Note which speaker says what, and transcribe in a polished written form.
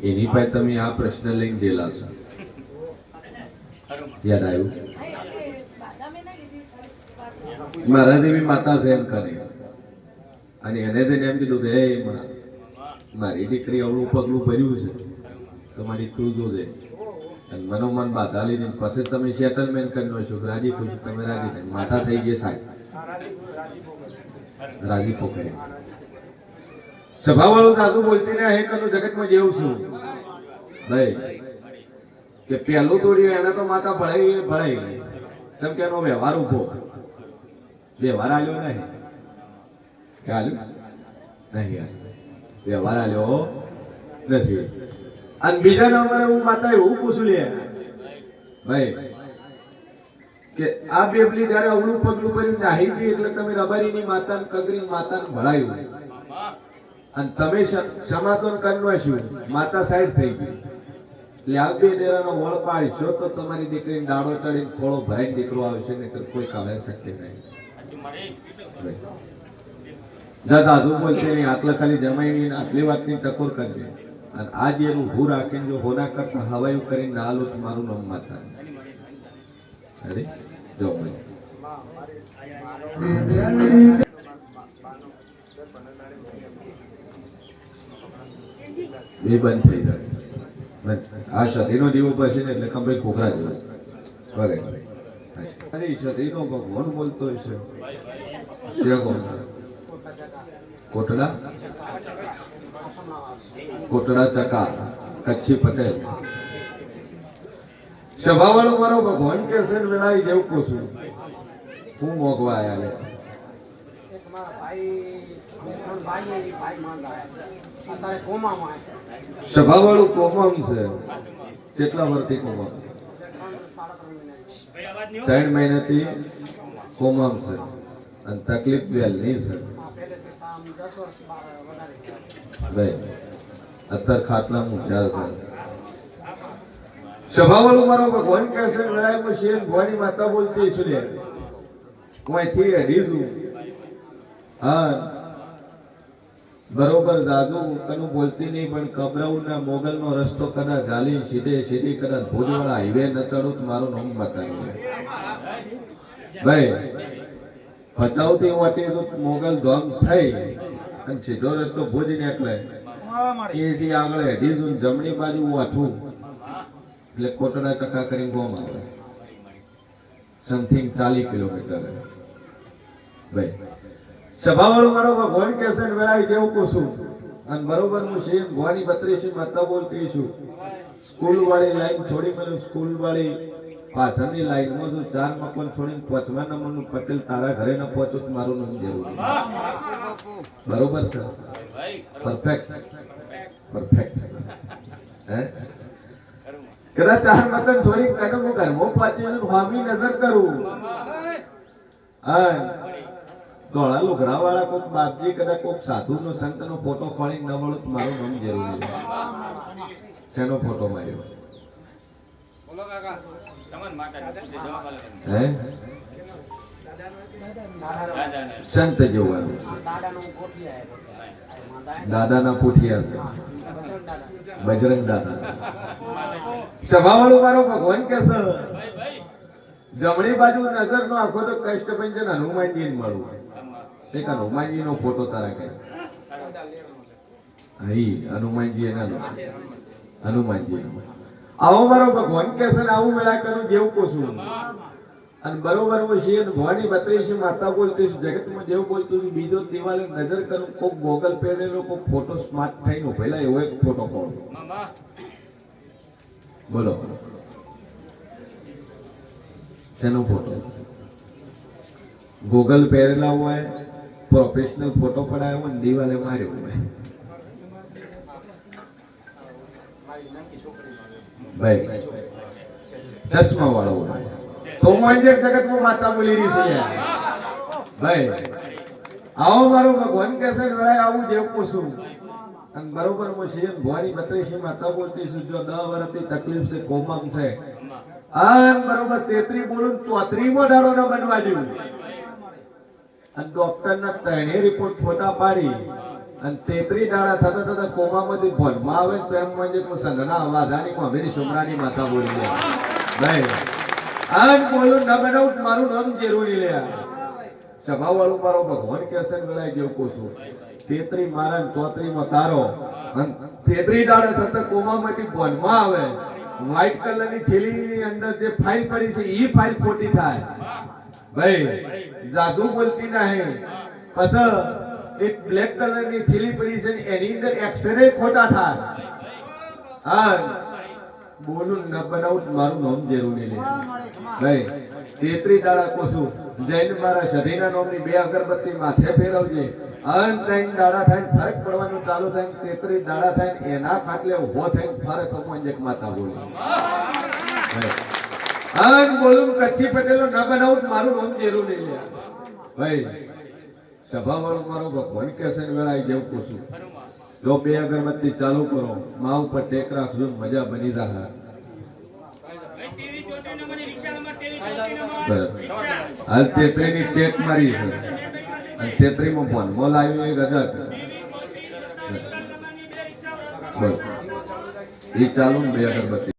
Speaker 1: એની પાસે તમે આ પ્રશ્ન લઈને ગયેલા છો. યાદ આવ્યું? મારા દેવી માતા છે એમ કરે અને એને તેને એમ કીધું કે મારી દીકરી અવળું પગલું ભર્યું છે તમારી તું જોજે અને મનોમન બાધા લઈને પછી તમે સેટલમેન્ટ કરી લો છો રાજી ખુશી તમે રાજી થઈ માતા થઈ ગઈ સાહેબ રાજી પોખરે સભા વાળું સાસુ બોલતી ને હે કનું જગતમાં જેવું છું ભાઈ કે પહેલું તોડ્યું એને તો માતા ભળાઈ જેમ કે એનો વ્યવહાર ઉભો વ્યવહાર આલ્યો નહીં કે આલ્યો નહીં વ્યવહાર આલ્યો નથી. અને બીજા નંબરે હું માતા એવું પૂછું લે ભાઈ કે આ બેબલી જયારે અવળું પગલું ભર્યું નાહી ગઈ એટલે તમે રબારીની માતાને કગરી માતાને ભળાયું અને તમે સમાધાન કરવાનું માતા સાઈડ થઈ ગઈ એટલે આ બે ડેરાનો વળ પાડશો તો તમારી દીકરીને દાડો ચડીને ખોળો ભરાઈને દીકરો આવશે ને કોઈ કાલે શક્ય નહીં. દાદુ બોલશે નહીં આટલા ખાલી જમાઈ આટલી વાતની ટકોર કરજે અને આ જે એનું ભૂ રાખીને જો હોના કરતા હવાયું કરીને ના લો મારું નામ માતા અરે જો એ બંધ થઈ જાય આ શરીરનો દીવો પડશે ને એટલે કંઈ ખોખરા જેવો વગેરે. અરે શરીરનો ભગવાન બોલતો હશે કોટડા કોટડા ચકા કચ્છી પટેલ સભા વાળો મારો ભગવાન કે છે વેલાઈ જેવું પૂછું હું મોગવા આયા સભા વાળું કોમમ છે કેટલા વર્ષથી કોમમ 3 મહિનાથી કોમમ છે અને તકલીફ વહેલી છે ભાઈ અત્યારે ખાટલા મૂક્યા છે. સભા વાળું મારો ભગવાન કહે છે લડાઈમાં શેર ભવાની માતા બોલતી છું લે હું અહીંથી હડીશું હા બરોબર જાદુ કનું બોલતી નહીં પણ કબરાઉના મોગલનો રસ્તો કદાચ ગાલી સીધે કદાચ ભુજવાળા હાઈવે ન ચડું તો મારું નામ બતાવી ભાઈ ભચાઉથી વાટી મોગલ ધામ થઈ અને સીધો રસ્તો ભુજ નીકળે એથી આગળ હેડીશું જમણી બાજુ વાઠું એટલે કોટડા ચકા કરીને ગોમ આવે સમથિંગ 40 કિલોમીટર ભાઈ. સભા વાળું મારો ભગવાન કે છે વેળાઈ જેવું પૂછું અને બરોબર હું શેમ ભવાની 32 માતા બોલતી છું સ્કૂલ વાળી લાઈન છોડી મને સ્કૂલ વાળી પાછળની લાઈનમાં જો 4 મકાન છોડીને 5મા નંબરનું પટેલ તારા ઘરે ન પહોંચું તો મારું નામ જરૂરી બરોબર છે પરફેક્ટ હે કદાચ 4 મકાન છોડી કદમ હું ઘરમાં પાછી સ્વામી નજર કરું હા ધોળા લુગડા વાળા કોઈક બાપજી કદાચ કોઈક સાધુ નો સંત નો ફોટો ખોલી ન વળો મારું નામ જરૂરી છે. શેનો ફોટો માર્યો હે સંત જોવાનું દાદાના પોઠિયા બજરંગ દાદા. સભા વાળું મારો ભગવાન કે છે જમણી બાજુ નજર નો આખો તો કષ્ટભંજન હનુમાનજી મળવું એક હનુમાનજી નો ફોટો તારા કે હનુમાનજી એના હનુમાનજી આવો મારો ભગવાન કે છે ને આવું વેળા કરું જેવું પૂછું અને બરોબર હું શેર ભવાની 32 માતા બોલતી છું જગતમાં જેવું બોલતું છું બીજો દિવાલે નજર કરું કોક ગોગલ પહેરેલો કોક ફોટો સ્માર્ટ થઈને પહેલા એવો એક ફોટો પાડો બોલો જેનો ફોટો ગોગલ પહેરેલા હોય પ્રોફેશનલ ફોટો પડાયો હોય દિવાલે માર્યો હોય ભાઈ ચશ્મા વાળો હોય તો મંજર જગતમાં માતા બોલી રહી છે ભાઈ. આવો મારો ભગવાન કે છે વેળાએ આવું જેવું પૂછું અને બરોબર હું શેર ભવાની 32 માતા બોલતી છું જો 10 વર્ષથી તકલીફ છે કોમમ છે આમ બરોબર 33 બોલું 34મો દાડો ન બનવા દઉં અને ડોક્ટર ના 3 રિપોર્ટ ફોટા પાડી અને 33 દાડા થતા થતા કોમામાંથી ભણમાં આવે તો એમ म्हणजे કોઈ સંઘના અવાજાની કોમેરી સુમરાની માથા બોલી લે ભાઈ આન બોલું ન બનાવું મારું નામ જરૂરી લે સભા વાળું મારો ભગવાન કેસન ગળાઈ ગયો કોશું 33 મારા 34 માં તારો અને 33 દાડા થતા કોમામાંથી ભણમાં આવે વ્હાઈટ કલરની થેલીની અંદર જે ફાઇલ પડી છે એ ફાઇલ ખોટી થાય ભાઈ જાદુ બોલતી નહીં પછી એક બ્લેક કલરની થેલી પડી છે એની અંદર એક્સરે ખોટા થાય હા બોલું ન બનાવું મારું નામ જરૂરી લે ભાઈ 33 દાડા કોશું જૈન મારા શરીરના નામની 2 અગરબત્તી માથે ફેરવજે અન ત્રણ દાડા થઈને ફરક પડવાનું ચાલુ થાય 33 દાડા થઈને એના ખાટલે ઉભો થઈને ફરે તો મંજક માતા બોલી અન બોલું કચ્છી પટેલો ન બનાવું મારું નામ જરૂરી લે ભાઈ સભા વાળો મારો ભગવાન કેસન વેળાઈ જેવું કોશું જો 2 અગરબત્તી ચાલુ કરો મા ઉપર ટેક રાખજો મજા બની રહે હાલ 33 ની ટેક મારી છે અને 33 માં ફોન મોલ આવ્યો એક હજાર એ ચાલુ 2 અગરબત્તી